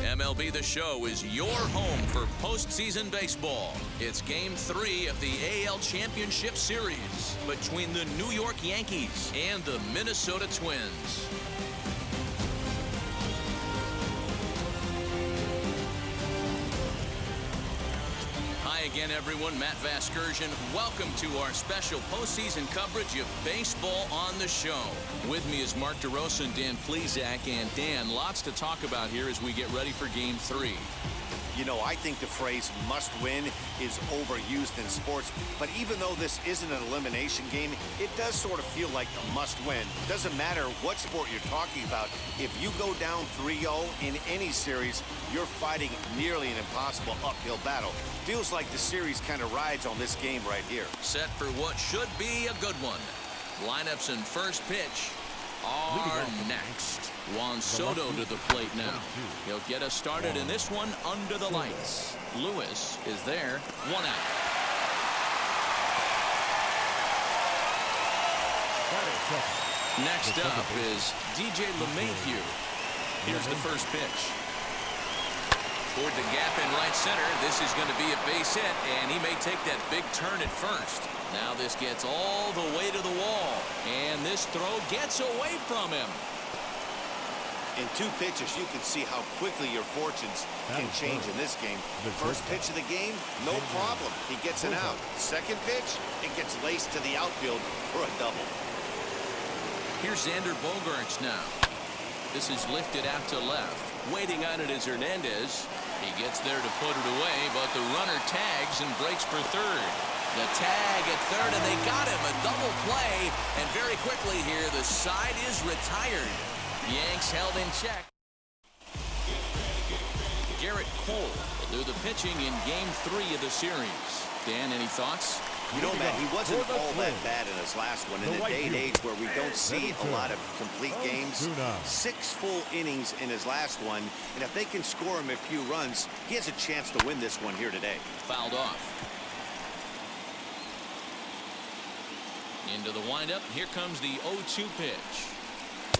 MLB The Show is your home for postseason baseball. It's Game 3 of the AL Championship Series between the New York Yankees and the Minnesota Twins. Hi again, everyone. Matt Vasgersian. Welcome to our special postseason coverage of baseball on the show. With me is Mark DeRosa and Dan Plesac. And Dan, lots to talk about here as we get ready for Game 3. You know, I think the phrase must win is overused in sports, but even though this isn't an elimination game, it does sort of feel like a must win. Doesn't matter what sport you're talking about. If you go down 3-0 in any series, you're fighting nearly an impossible uphill battle. Feels like the series kind of rides on this game right here. Set for what should be a good one. Lineups and first pitch are next. Juan Soto to the plate now. He'll get us started in this one under the lights. Lewis is there. 1 out. Next up is DJ LeMahieu. Here's the first pitch. Toward the gap in right center. This is going to be a base hit, and he may take that big turn at first. Now this gets all the way to the wall, and this throw gets away from him. In 2 pitches, you can see how quickly your fortunes can change in this game. First pitch of the game, no problem. He gets an out. Second pitch, it gets laced to the outfield for a double. Here's Xander Bogaerts now. This is lifted out to left. Waiting on it is Hernandez. He gets there to put it away, but the runner tags and breaks for third. The tag at third, and they got him. A double play, and very quickly here, the side is retired. Yanks held in check. Garrett Cole will do the pitching in Game 3 of the series. Dan, any thoughts? You know, Matt, he wasn't all that bad in his last one. In the day and age where we don't see a lot of complete games, 6 full innings in his last one. And if they can score him a few runs, he has a chance to win this one here today. Fouled off. Into the windup. Here comes the 0-2 pitch.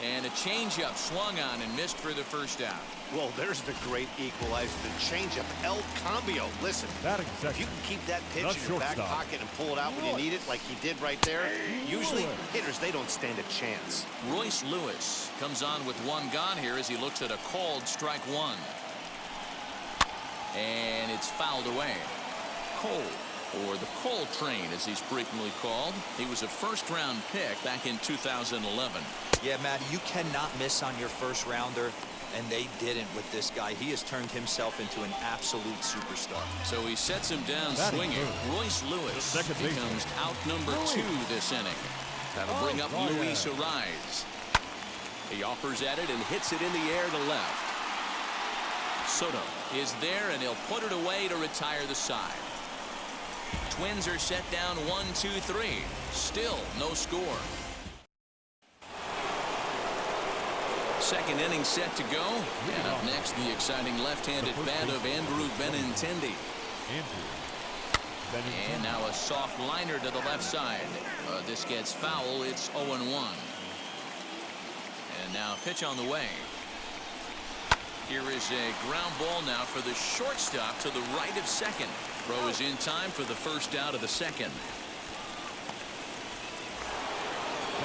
And a changeup swung on and missed for the first out. Well, there's the great equalizer, the changeup, El Cambio. Listen, if you can keep that pitch in your back pocket and pull it out when you need it like he did right there, usually hitters, they don't stand a chance. Royce Lewis comes on with 1 gone here as he looks at a called strike 1. And it's fouled away. Cole, or the Cole train as he's frequently called. He was a first-round pick back in 2011. Yeah, Matt, you cannot miss on your first rounder, and they didn't with this guy. He has turned himself into an absolute superstar. So he sets him down swinging. Royce Lewis becomes out number 2 this inning. That'll bring up Luis Ariz. He offers at it and hits it in the air to left. Soto is there, and he'll put it away to retire the side. Twins are set down 1-2-3. Still no score. Second inning set to go. And up next, the exciting left-handed bat of Andrew Benintendi. And now a soft liner to the left side. This gets foul. It's 0-1. And now pitch on the way. Here is a ground ball now for the shortstop to the right of second. Throw is in time for the first out of the second.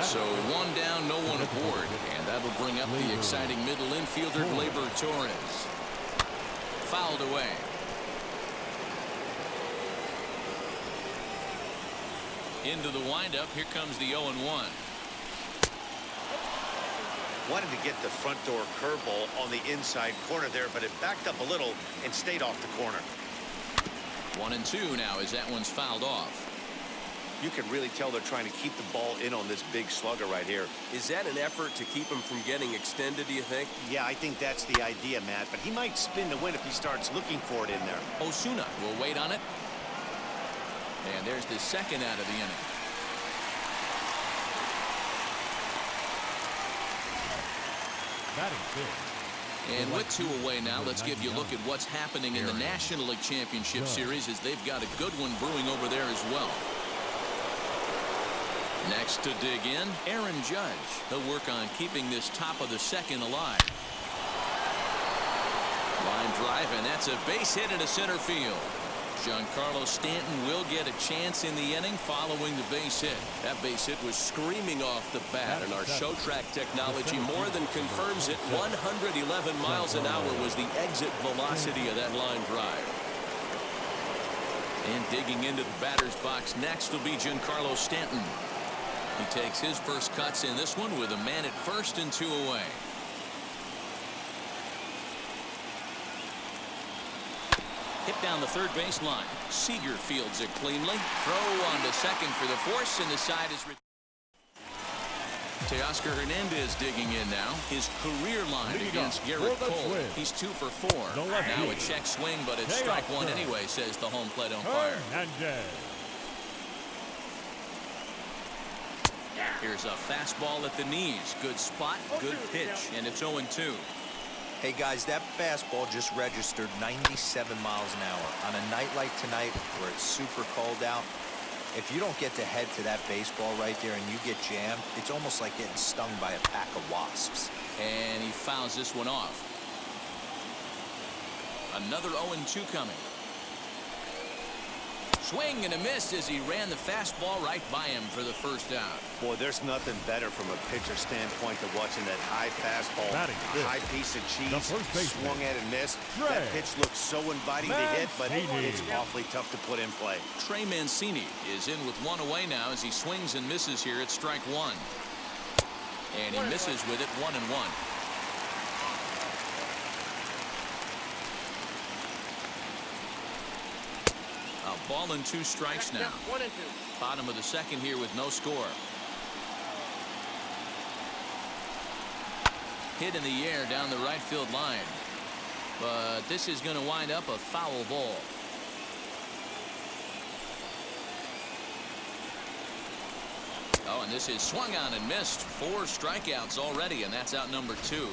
So 1 down, no one aboard, and that'll bring up the exciting middle infielder Gleyber Torres. Fouled away. Into the windup. Here comes the 0-1. Wanted to get the front door curveball on the inside corner there, but it backed up a little and stayed off the corner. 1-2 now as that one's fouled off. You can really tell they're trying to keep the ball in on this big slugger right here. Is that an effort to keep him from getting extended, do you think? Yeah, I think that's the idea, Matt, but he might spin to win if he starts looking for it in there. Osuna will wait on it. And there's the second out of the inning. And with 2 away now, let's give you a look at what's happening in the National League Championship Series as they've got a good one brewing over there as well. Next to dig in, Aaron Judge. He'll work on keeping this top of the second alive. Line drive, and that's a base hit into center field. Giancarlo Stanton will get a chance in the inning following the base hit. That base hit was screaming off the bat, and our show track technology more than confirms it. 111 miles an hour was the exit velocity of that line drive. And digging into the batter's box next will be Giancarlo Stanton. He takes his first cuts in this one with a man at first and 2 away. Hit down the third baseline. Seager fields it cleanly. Throw on to second for the force, and the side is Teoscar Hernandez digging in now. His career line against Garrett Cole. He's 2 for 4. Now a check swing, but it's strike one anyway, says the home plate umpire. Here's a fastball at the knees. Good spot, good pitch, and it's 0-2. Hey guys, that fastball just registered 97 miles an hour. On a night like tonight where it's super cold out, if you don't get to head to that baseball right there and you get jammed, it's almost like getting stung by a pack of wasps. And he fouls this one off. Another 0-2 coming. Swing and a miss as he ran the fastball right by him for the first out. Boy, there's nothing better from a pitcher standpoint than watching that high fastball, a high piece of cheese, swung at and missed. That pitch looks so inviting to hit, but it's awfully tough to put in play. Trey Mancini is in with 1 away now as he swings and misses here at strike 1. And he misses with it 1-1. A ball and 2 strikes now. Bottom of the second here with no score. Hit in the air down the right field line. But this is going to wind up a foul ball. Oh, and this is swung on and missed. 4 strikeouts already, and that's out number 2.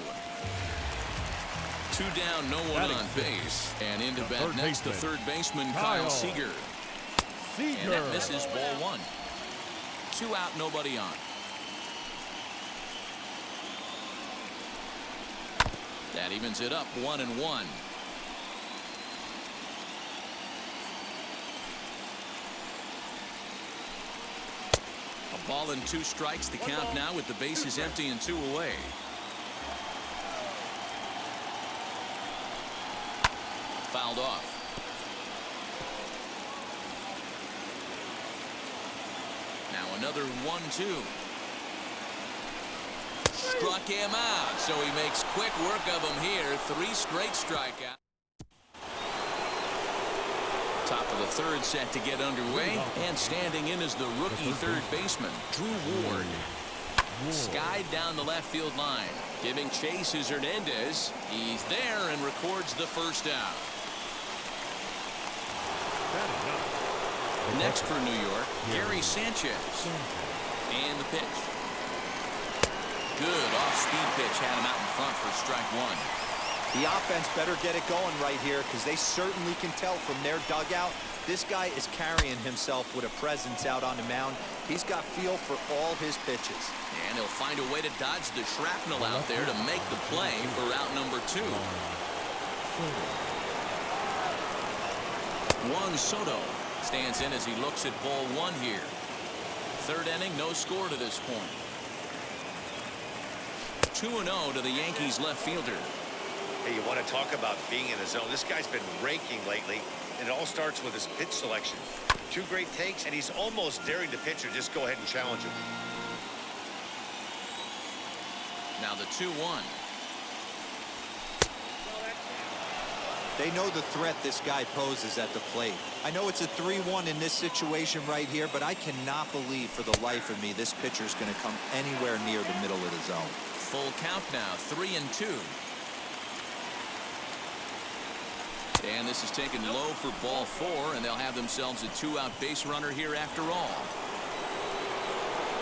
2 down, no one on base. And into bat next, the third baseman, Kyle Seager. And that misses ball 1. 2 out, nobody on. That evens it up 1-1. A ball and 2 strikes, the count now with the bases empty and 2 away. Fouled off. Now another 1-2. Struck him out, so he makes quick work of him here. 3 straight strikeouts. Top of the third set to get underway, and standing in is the rookie third baseman, Drew Ward. Skied down the left field line. Giving chase is Hernandez. He's there and records the first out. Next for New York, Gary Sanchez. And the pitch. Good off-speed pitch, had him out in front for strike 1. The offense better get it going right here because they certainly can tell from their dugout. This guy is carrying himself with a presence out on the mound. He's got feel for all his pitches. And he'll find a way to dodge the shrapnel out there to make the play for out number 2. Juan Soto stands in as he looks at ball 1 here. Third inning, no score to this point. 2-0 to the Yankees left fielder. Hey, you want to talk about being in the zone? This guy's been raking lately, and it all starts with his pitch selection. 2 great takes, and he's almost daring the pitcher just go ahead and challenge him. Now the 2-1. They know the threat this guy poses at the plate. I know it's a 3-1 in this situation right here, but I cannot believe for the life of me this pitcher is going to come anywhere near the middle of the zone. Full count now, 3-2. And this is taken low for ball 4, and they'll have themselves a 2-out base runner here after all.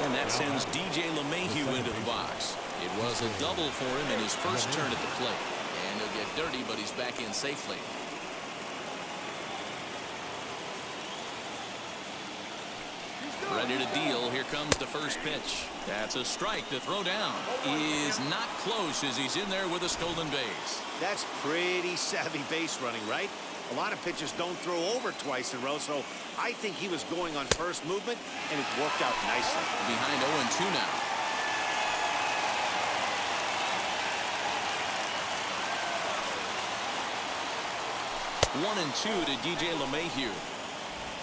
And that sends DJ LeMahieu into the box. It was a double for him in his first turn at the plate. And he'll get dirty, but he's back in safely. Decided a deal. Here comes the first pitch. That's a strike to throw down. Is not close as he's in there with a stolen base. That's pretty savvy base running, right? A lot of pitchers don't throw over twice in a row, so I think he was going on first movement, and it worked out nicely. Behind 0-2 now. One and two to DJ LeMahieu.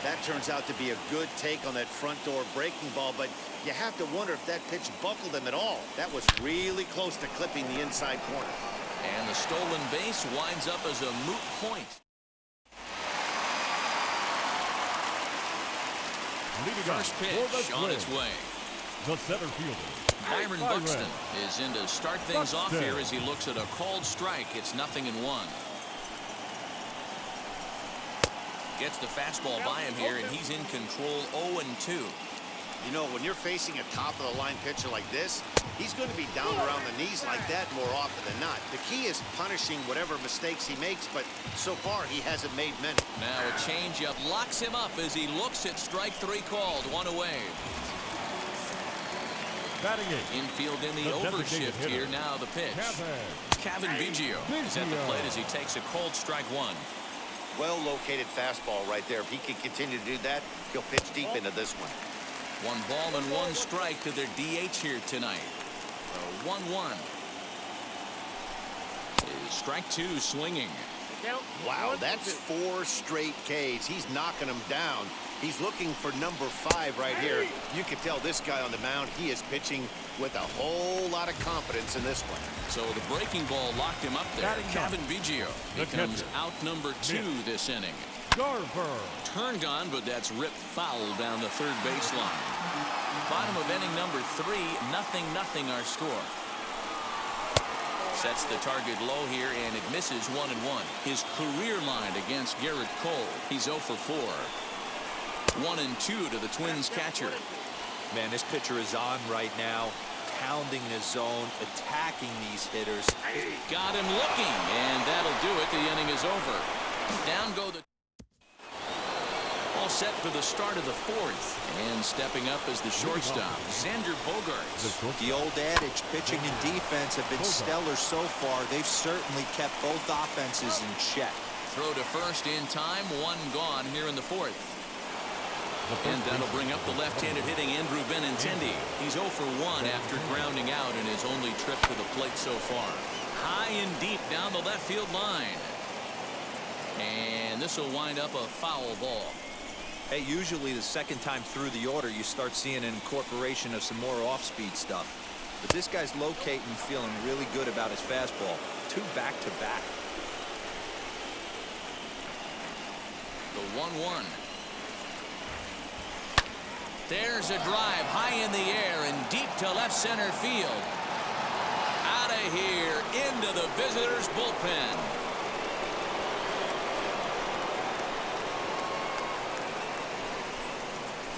That turns out to be a good take on that front door breaking ball, but you have to wonder if that pitch buckled him at all. That was really close to clipping the inside corner. And the stolen base winds up as a moot point. First pitch on its way. The center fielder, Byron Buxton is in to start things off here as he looks at a called strike. It's 0-1. Gets the fastball by him here, and he's in control. 0-2. You know, when you're facing a top-of-the-line pitcher like this, he's going to be down around the knees like that more often than not. The key is punishing whatever mistakes he makes, but so far he hasn't made many. Now a changeup locks him up as he looks at strike three called. One away. batting eighth. Infield in the overshift here. Now the pitch. Kevin Biggio is at the plate as he takes a cold strike one. Well-located fastball right there. If he can continue to do that, he'll pitch deep into this one. 1 ball and 1 strike to their DH here tonight. 1-1. Strike two swinging. Wow, that's 4 straight Ks. He's knocking them down. He's looking for number 5 right here. You can tell this guy on the mound, he is pitching with a whole lot of confidence in this one. So the breaking ball locked him up there. Kevin Biggio becomes out number 2 this inning. Turned on, but that's ripped foul down the third baseline. Bottom of inning number 3, 0-0 our score. Sets the target low here, and it misses 1-1. His career line against Garrett Cole. He's 0 for 4. 1-2 to the Twins catcher. Man, this pitcher is on right now, pounding the zone, attacking these hitters. Got him looking, and that'll do it. The inning is over. Down go the... All set for the start of the 4th. And stepping up as the shortstop, Xander Bogaerts. The old adage, pitching and defense have been stellar so far. They've certainly kept both offenses in check. Throw to first in time, 1 gone here in the 4th. And that'll bring up the left-handed hitting Andrew Benintendi. He's 0 for 1 after grounding out in his only trip to the plate so far. High and deep down the left field line. And this will wind up a foul ball. Hey, usually the second time through the order, you start seeing an incorporation of some more off-speed stuff. But this guy's locating, feeling really good about his fastball. 2 back-to-back. The 1-1. There's a drive high in the air and deep to left center field. Out of here into the visitors' bullpen.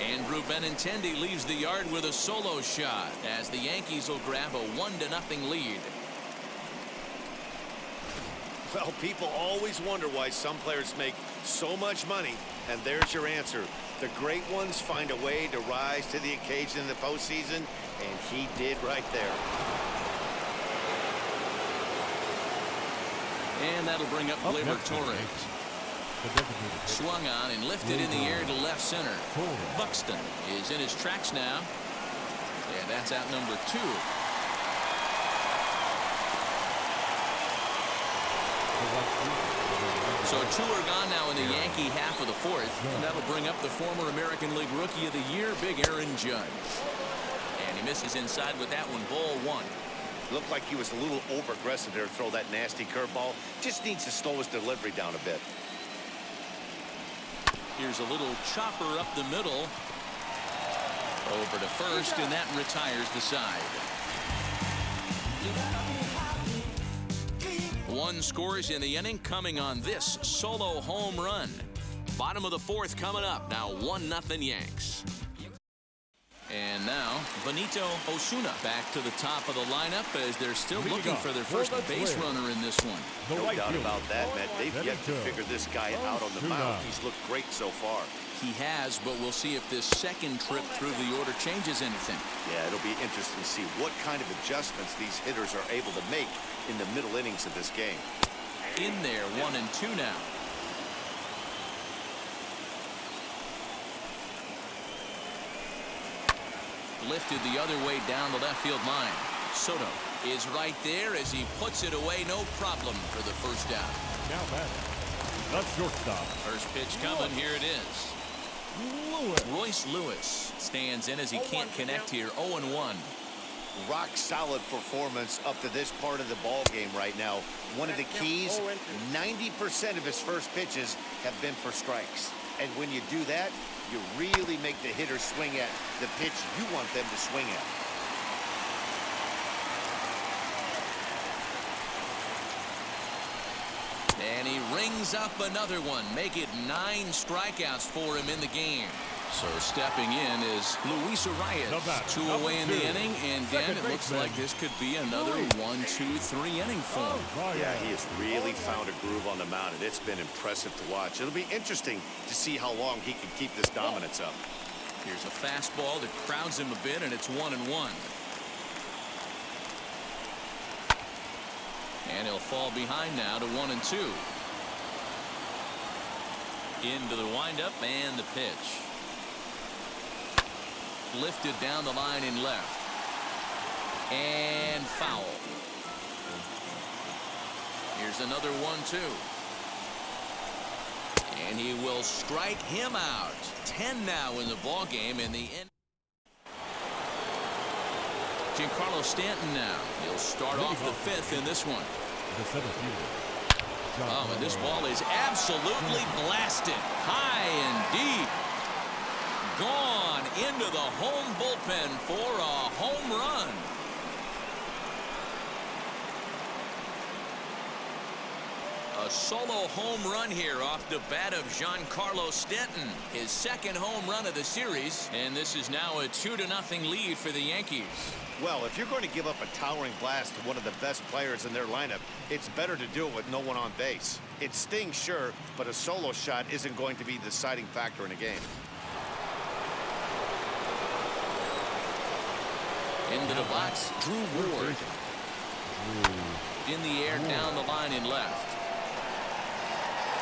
Andrew Benintendi leaves the yard with a solo shot as the Yankees will grab a 1-0 lead. Well, people always wonder why some players make so much money, and there's your answer. The great ones find a way to rise to the occasion in the postseason, and he did right there. And that'll bring up Gleyber Torres. Swung on and lifted in the air to left center. Buxton is in his tracks now. And that's out number 2. So 2 are gone now in the Yankee half of the 4th. And that'll bring up the former American League Rookie of the Year, Big Aaron Judge. And he misses inside with that one, ball 1. Looked like he was a little over-aggressive there to throw that nasty curveball. Just needs to slow his delivery down a bit. Here's a little chopper up the middle. Over to first, and that retires the side. 1 scores in the inning coming on this solo home run. Bottom of the 4th coming up. Now 1-0 Yanks. And now Benito Osuna back to the top of the lineup as they're still looking for their first base runner in this one. No doubt about that, Matt. They've yet to figure this guy out on the mound. He's looked great so far. He has, but we'll see if this second trip through the order changes anything. Yeah, it'll be interesting to see what kind of adjustments these hitters are able to make in the middle innings of this game. In there, 1-2 now. Lifted the other way down the left field line. Soto is right there as he puts it away, no problem for the first down. Now batting, the shortstop. First pitch coming, here it is. Royce Lewis stands in as he can't connect here. 0-1. Rock solid performance up to this part of the ball game right now. One of the keys, 90% of his first pitches have been for strikes. And when you do that, you really make the hitter swing at the pitch you want them to swing at. And he rings up another one. Make it 9 strikeouts for him in the game. So stepping in is Luis Arias. 2 away in the inning, and Dan, it looks like this could be another 1-2-3 inning for him. Yeah, he has really found a groove on the mound, and it's been impressive to watch. It'll be interesting to see how long he can keep this dominance up. Here's a fastball that crowds him a bit, and it's 1-1. And he'll fall behind now to 1-2. Into the windup and the pitch. Lifted down the line in left. And foul. Here's another 1-2. And he will strike him out. 10 now in the ball game in the end. Giancarlo Stanton now. He'll start off the 5th in this one. The center fielder. Oh, and this ball is absolutely blasted. High and deep. Gone into the home bullpen for a home run. A solo home run here off the bat of Giancarlo Stanton. His second home run of the series. And this is now a 2-0 lead for the Yankees. Well, if you're going to give up a towering blast to one of the best players in their lineup, it's better to do it with no one on base. It stings, sure, but a solo shot isn't going to be the deciding factor in a game. Into the box, Drew Ward. In the air, down the line in left.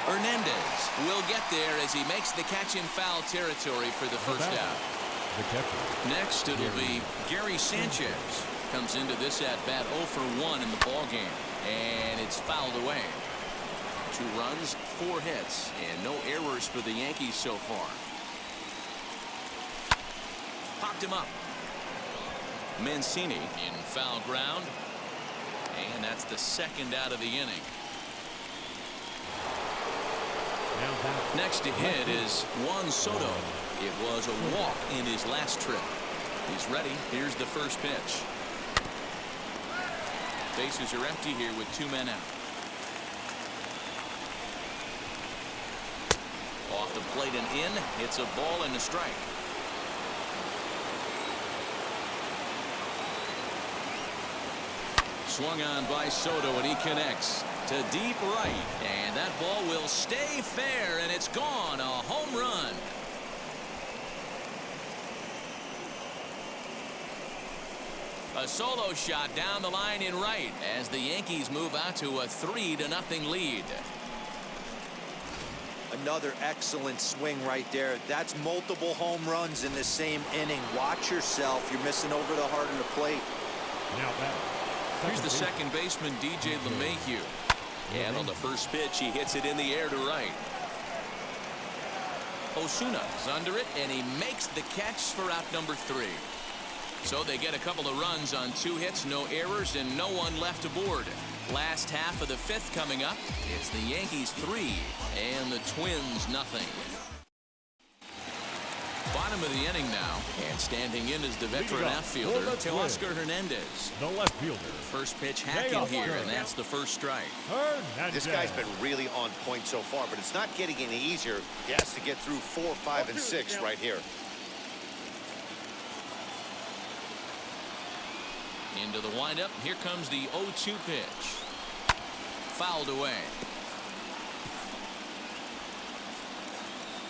Hernandez will get there as he makes the catch in foul territory for the first out. Next, it'll be Gary Sanchez. Comes into this at-bat 0 for 1 in the ball game. And it's fouled away. 2 runs, 4 hits, and no errors for the Yankees so far. Popped him up. Mancini in foul ground. And that's the second out of the inning. Next to hit is Juan Soto. It was a walk in his last trip. He's ready. Here's the first pitch. Bases are empty here with 2 men out. Off the plate and in. It's a ball and a strike. Swung on by Soto, and he connects to deep right. And that ball will stay fair, and it's gone. A home run. A solo shot down the line in right as the Yankees move out to a 3-0 lead. Another excellent swing right there. That's multiple home runs in the same inning. Watch yourself. You're missing over the heart of the plate. Now batting. Here's the second baseman, DJ LeMahieu. And on the first pitch, he hits it in the air to right. Osuna is under it, and he makes the catch for out number 3. So they get a couple of runs on 2 hits, no errors, and no one left aboard. Last half of the 5th coming up. It's the Yankees 3 and the Twins nothing. Bottom of the inning now, and standing in is the veteran outfielder, Teoscar Hernandez. The left fielder. First pitch hacking here, and that's the first strike. This guy's been really on point so far, but it's not getting any easier. He has to get through 4, 5, and 6 right here. Into the windup. Here comes the 0-2 pitch. Fouled away.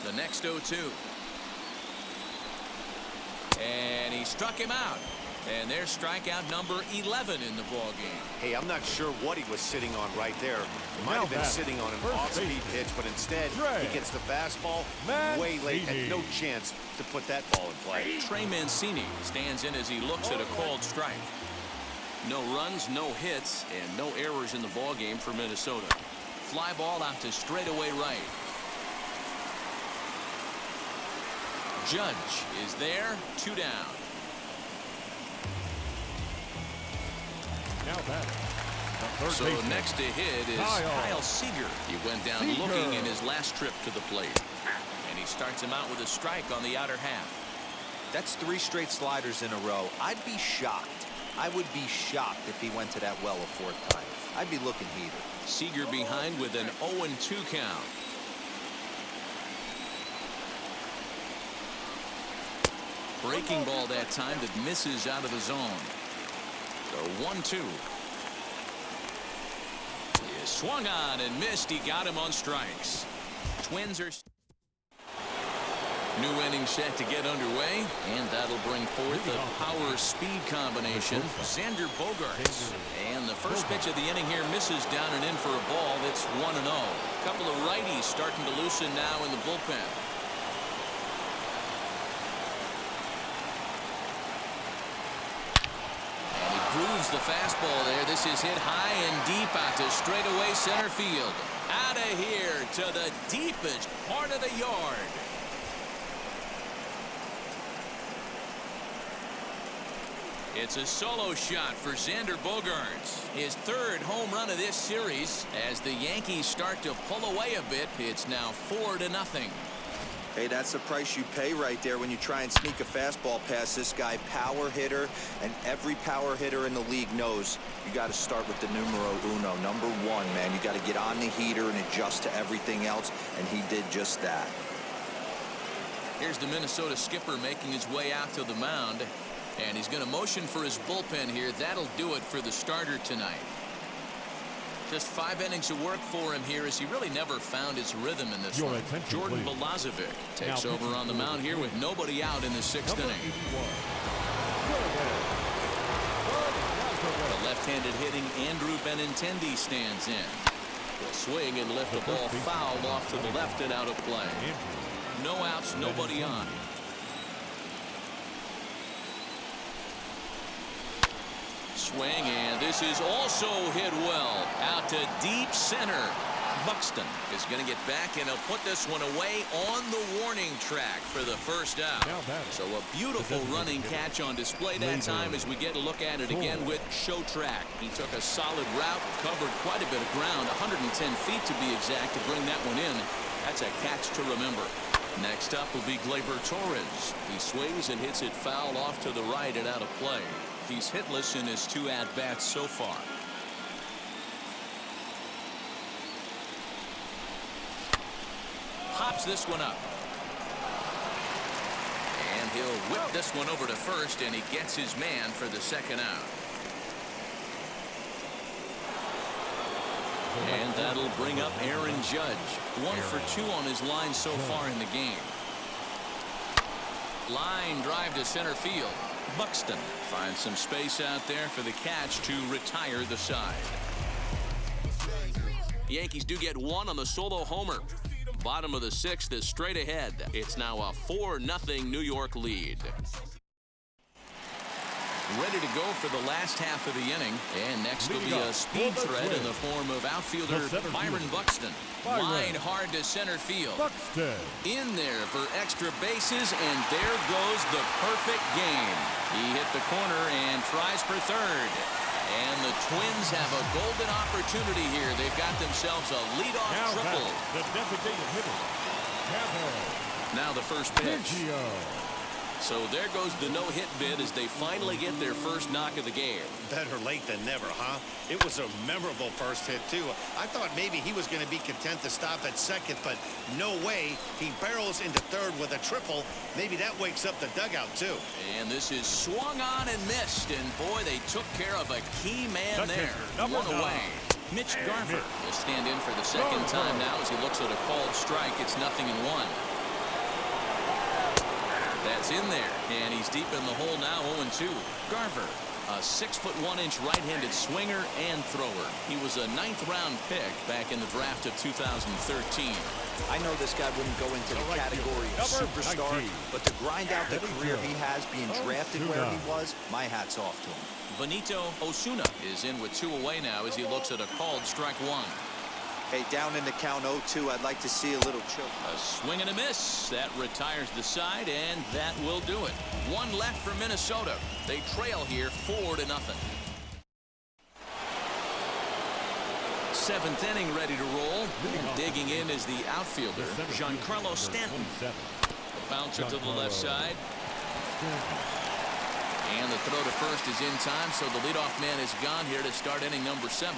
The next 0-2. And he struck him out. And there's strikeout number 11 in the ball game. Hey, I'm not sure what he was sitting on right there. He might have been sitting on an off-speed pitch, but instead he gets the fastball way late. Had no chance to put that ball in play. Trey Mancini stands in as he looks at a called strike. No runs, no hits, and no errors in the ball game for Minnesota. Fly ball out to straightaway right. Judge is there, 2 down. Now batting. So next to hit is Kyle Seager. He went down looking in his last trip to the plate. And he starts him out with a strike on the outer half. That's 3 straight sliders in a row. I'd be shocked. I would be shocked if he went to that well a 4th time. I'd be looking heated. Seager behind with an 0-2 count. Breaking ball that time that misses out of the zone. The 1-2. He is swung on and missed. He got him on strikes. Twins are new inning set to get underway, and that'll bring forth the power speed combination. Xander Bogaerts. And the first pitch of the inning here misses down and in for a ball. That's 1-0. A couple of righties starting to loosen now in the bullpen. Grooves the fastball there. This is hit high and deep out to straightaway center field. Out of here to the deepest part of the yard. It's a solo shot for Xander Bogaerts. His 3rd home run of this series. As the Yankees start to pull away a bit, it's now 4-0. Hey, that's the price you pay right there when you try and sneak a fastball past this guy. Power hitter, and every power hitter in the league knows you got to start with the numero uno, number 1, man. You got to get on the heater and adjust to everything else, and he did just that. Here's the Minnesota skipper making his way out to the mound, and he's going to motion for his bullpen here. That'll do it for the starter tonight. Just 5 innings of work for him here, as he really never found his rhythm in this one. Jordan Balazovic takes over on the mound here with nobody out in the 6th inning. The left-handed hitting Andrew Benintendi stands in. Will swing and lift the ball fouled off to the left and out of play. No outs, nobody on. Swing, and this is also hit well out to deep center. Buxton is going to get back, and he'll put this one away on the warning track for the first out. So a beautiful running catch on display that time as we get a look at it again with Show Track. He took a solid route, covered quite a bit of ground, 110 feet to be exact, to bring that one in. That's a catch to remember. Next up will be Gleyber Torres. He swings and hits it foul off to the right and out of play. He's hitless in his 2 at-bats so far. Pops this one up. And he'll whip this one over to first, and he gets his man for the 2nd out. And that'll bring up Aaron Judge. 1 for 2 on his line so far in the game. Line drive to center field. Buxton finds some space out there for the catch to retire the side. The Yankees do get 1 on the solo homer. Bottom of the 6th is straight ahead. It's now a 4-0 New York lead. Ready to go for the last half of the inning. And next will be a speed threat in the form of outfielder Byron Buxton. Line hard to center field. In there for extra bases, and there goes the perfect game. He hit the corner and tries for 3rd. And the Twins have a golden opportunity here. They've got themselves a leadoff triple. The designated hitter. Now the first pitch. So there goes the no-hit bid as they finally get their first knock of the game. Better late than never, huh? It was a memorable first hit, too. I thought maybe he was going to be content to stop at second, but no way. He barrels into third with a triple. Maybe that wakes up the dugout, too. And this is swung on and missed, and boy, they took care of a key man there. One away. Mitch Garver will stand in for the second time now as he looks at a called strike. It's 0-1. That's in there, and he's deep in the hole now, 0-2. Garver, a 6'1" right-handed swinger and thrower. He was a 9th-round pick back in the draft of 2013. I know this guy wouldn't go into the category of superstar, but to grind out the career he has being drafted where he was, my hat's off to him. Benito Osuna is in with 2 away now as he looks at a called strike 1. Hey, down in the count 0-2, I'd like to see a little chill. A swing and a miss. That retires the side, and that will do it. 1 left for Minnesota. They trail here 4-0. 7th inning ready to roll. And digging in is the outfielder, Giancarlo Stanton. The bouncer to the left side. And the throw to first is in time, so the leadoff man is gone here to start inning number 7.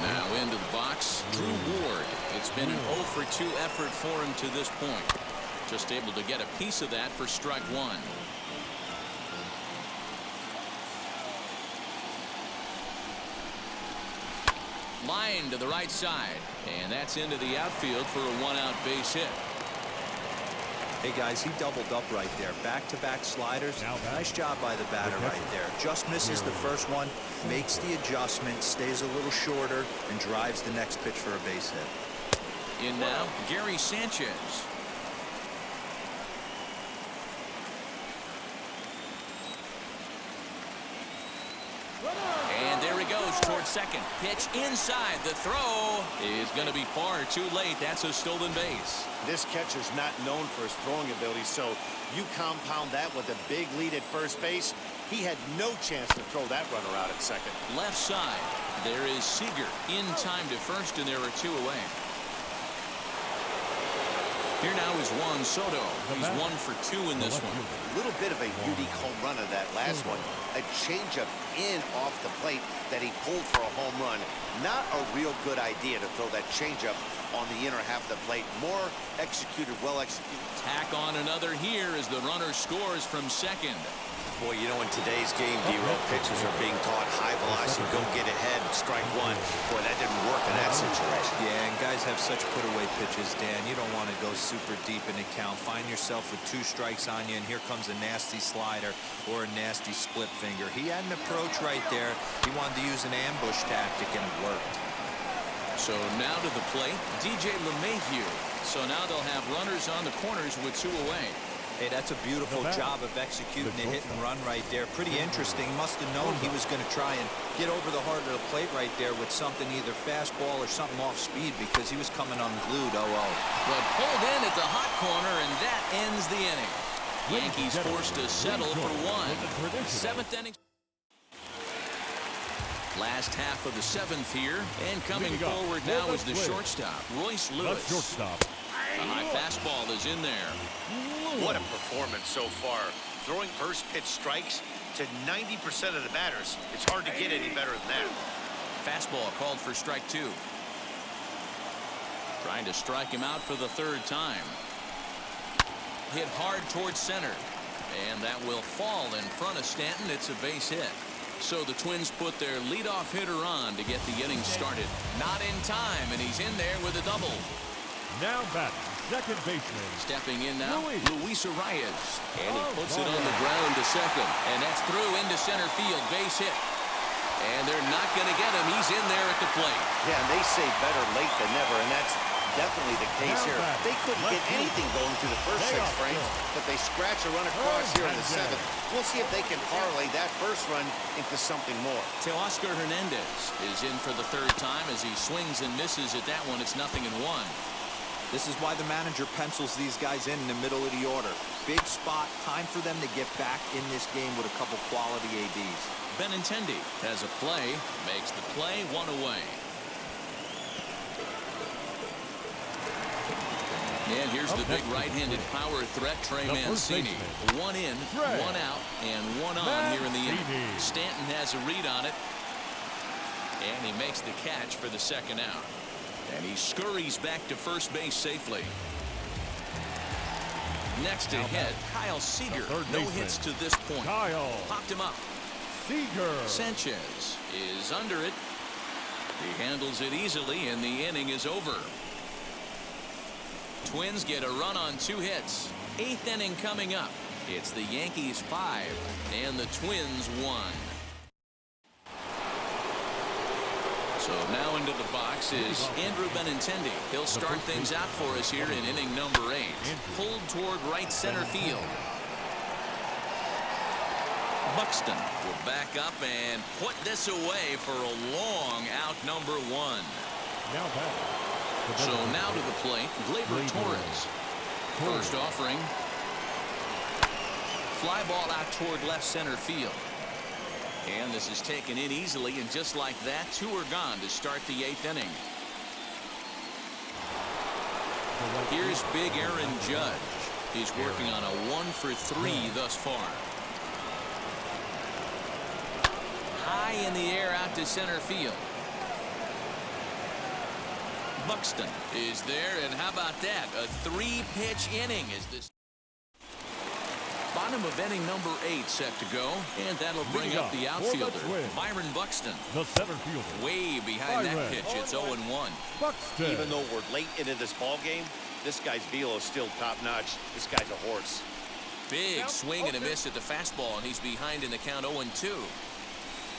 Now into the box, Drew Ward. It's been an 0-for-2 effort for him to this point. Just able to get a piece of that for strike 1. Line to the right side, and that's into the outfield for a 1-out base hit. Hey guys, he doubled up right there. Back-to-back sliders. Nice job by the batter right there. Just misses the first one, makes the adjustment, stays a little shorter, and drives the next pitch for a base hit. In now, Gary Sanchez. And there he goes towards second. Pitch inside. The throw is going to be far too late. That's a stolen base. This catcher's not known for his throwing ability, so you compound that with a big lead at first base. He had no chance to throw that runner out at second. Left side. There is Seager in time to first, and there are 2 away. Here now is Juan Soto. He's 1 for 2 in this one. A little bit of a unique home run of that last one. A changeup in off the plate that he pulled for a home run. Not a real good idea to throw that changeup on the inner half of the plate. More executed, well executed. Tack on another here as the runner scores from second. Boy, you know, in today's game, D-Roll, pitchers are being taught high velocity, go get ahead, strike 1. Boy, that didn't work in that situation. Yeah, and guys have such put-away pitches, Dan. You don't want to go super deep in the count. Find yourself with 2 strikes on you, and here comes a nasty slider or a nasty split finger. He had an approach right there. He wanted to use an ambush tactic, and it worked. So now to the plate, DJ LeMahieu. So now they'll have runners on the corners with 2 away. Hey, that's a beautiful job of executing the hit and run right there. Pretty interesting. Must have known he was going to try and get over the heart of the plate right there with something, either fastball or something off speed, because he was coming unglued. 0-0. But pulled in at the hot corner, and that ends the inning. Yankees forced to settle for 1. 7th inning. Last half of the 7th here, and coming forward now is the shortstop, Royce Lewis. A high fastball is in there. What a performance so far. Throwing first pitch strikes to 90% of the batters. It's hard to get any better than that. Fastball called for strike 2. Trying to strike him out for the 3rd time. Hit hard towards center. And that will fall in front of Stanton. It's a base hit. So the Twins put their leadoff hitter on to get the inning started. Not in time, and he's in there with a double. Now batting, second baseman. Stepping in now, Luis Arias. And he puts it on the ground to second. And that's through into center field. Base hit. And they're not going to get him. He's in there at the plate. Yeah, and they say better late than never, and that's definitely the case here. They couldn't get anything going through the first 6 frames, but they scratch a run across here in the 7th. We'll see if they can parlay that first run into something more. Teoscar Hernandez is in for the 3rd time as he swings and misses at that one. It's 0-1. This is why the manager pencils these guys in the middle of the order. Big spot, time for them to get back in this game with a couple quality ABs. Benintendi has a play, makes the play, 1 away. And here's the big right-handed power threat, Trey Mancini. One in, one out, and one on here in the inning. Stanton has a read on it. And he makes the catch for the second out. And he scurries back to first base safely. Next to hit, Kyle Seager. No hits to this point. Popped him up. Sanchez is under it. He handles it easily, and the inning is over. Twins get a run on 2 hits. 8th inning coming up. It's the Yankees 5 and the Twins 1. So now into the box is Andrew Benintendi. He'll start things out for us here in inning number 8. Pulled toward right center field. Buxton will back up and put this away for a long out number 1. So now to the plate, Gleyber Torres. First offering. Fly ball out toward left center field. And this is taken in easily, and just like that, 2 are gone to start the 8th inning. Here's big Aaron Judge. He's working on a 1-for-3 thus far. High in the air out to center field. Buxton is there, and how about that? A 3-pitch inning is this. Bottom of inning number 8 set to go, and that'll bring up the outfielder, Byron Buxton. The center fielder. Way behind that pitch. It's 0-1. Even though we're late into this ball game, this guy's velo is still top-notch. This guy's a horse. Big swing and a miss at the fastball, and he's behind in the count 0-2.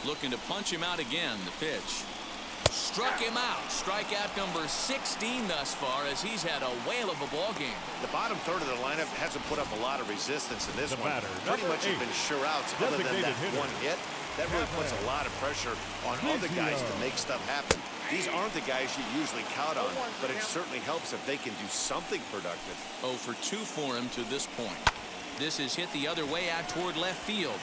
Looking to punch him out again. The pitch. Struck him out. Strikeout number 16 thus far, as he's had a whale of a ball game. The bottom third of the lineup hasn't put up a lot of resistance in this one. Pretty much have been sure outs other than that one hit. That really puts a lot of pressure on other guys to make stuff happen. These aren't the guys you usually count on, but it certainly helps if they can do something productive. 0-for-2 for him to this point. This is hit the other way out toward left field.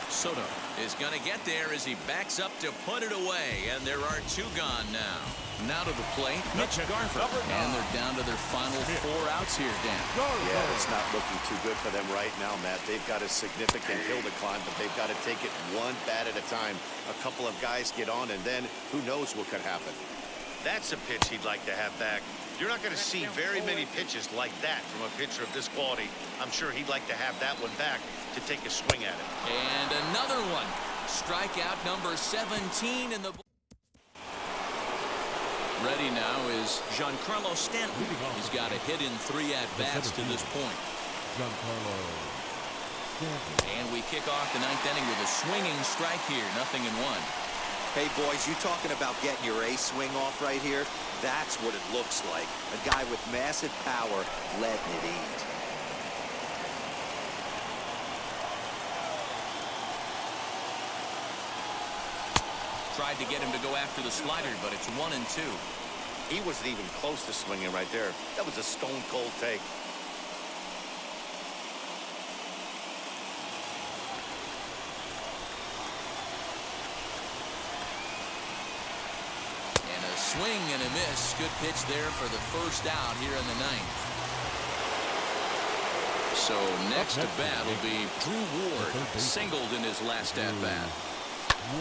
Soto is going to get there as he backs up to put it away, and there are 2 gone now. Now to the plate, Mitch Garver, and they're down to their final 4 outs here, Dan. Yeah, it's not looking too good for them right now, Matt. They've got a significant hill to climb, but they've got to take it one bat at a time. A couple of guys get on, and then who knows what could happen. That's a pitch he'd like to have back. You're not going to see very many pitches like that from a pitcher of this quality. I'm sure he'd like to have that one back to take a swing at it. And another one. Strikeout number 17 in the. Ready now is Giancarlo Stanton. He's got a hit in 3 at-bats to this point. And we kick off the 9th inning with a swinging strike here. 0-1. Hey, boys, you talking about getting your A swing off right here? That's what it looks like. A guy with massive power letting it eat. Tried to get him to go after the slider, but it's 1-2. He wasn't even close to swinging right there. That was a stone-cold take. Swing and a miss. Good pitch there for the first out here in the 9th. So next to bat will be Drew Ward. Singled in his last at-bat.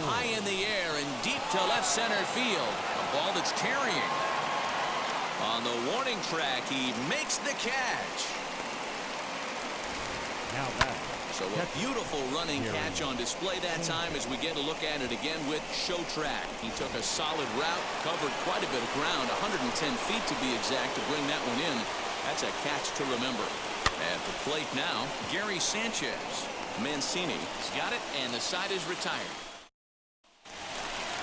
High in the air and deep to left center field. A ball that's carrying. On the warning track, he makes the catch. Now back. So a beautiful running catch on display that time as we get a look at it again with Show Track. He took a solid route, covered quite a bit of ground, 110 feet to be exact, to bring that one in. That's a catch to remember. At the plate now, Gary Sanchez. Mancini's got it, and the side is retired.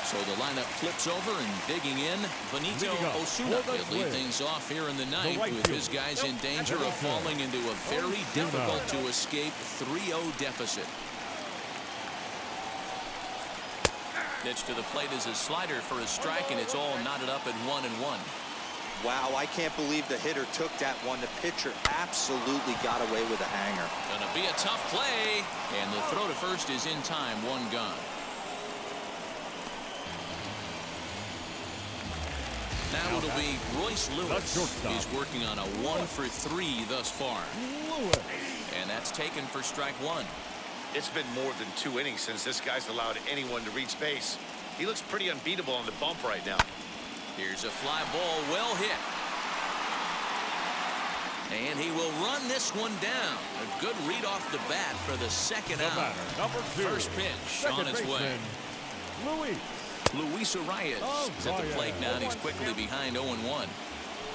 So the lineup flips over, and digging in, Benito Osuna will lead things off here in the 9th with his guys in danger of falling into a very difficult to escape 3-0 deficit. Pitch to the plate is a slider for a strike, and it's all knotted up at 1-1. Wow, I can't believe the hitter took that one. The pitcher absolutely got away with a hanger. Gonna be a tough play, and the throw to first is in time, 1 gone. Now it'll be Royce Lewis. shortstop. He's working on a 1 for 3 thus far. Lewis. And that's taken for strike 1. It's been more than 2 innings since this guy's allowed anyone to reach base. He looks pretty unbeatable on the bump right now. Here's a fly ball, well hit. And he will run this one down. A good read off the bat for the second The out. batter, number 2. First pitch on its way. Luis. Luis Arias is at the plate now, and he's quickly behind 0-1.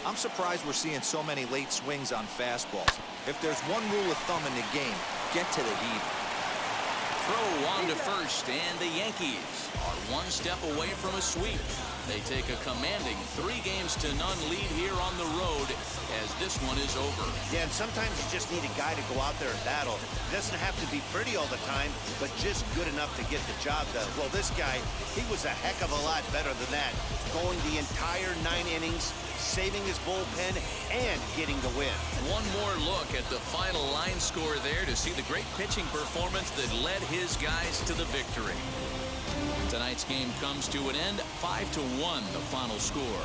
I'm surprised we're seeing so many late swings on fastballs. If there's one rule of thumb in the game, get to the heat. Throw on to first, and the Yankees are one step away from a sweep. They take a commanding 3-0 lead here on the road as this one is over. Yeah, and sometimes you just need a guy to go out there and battle. It doesn't have to be pretty all the time, but just good enough to get the job done. Well, this guy, he was a heck of a lot better than that. Going the entire 9 innings, saving his bullpen, and getting the win. One more look at the final line score there to see the great pitching performance that led his guys to the victory. Tonight's game comes to an end, 5-1 the final score.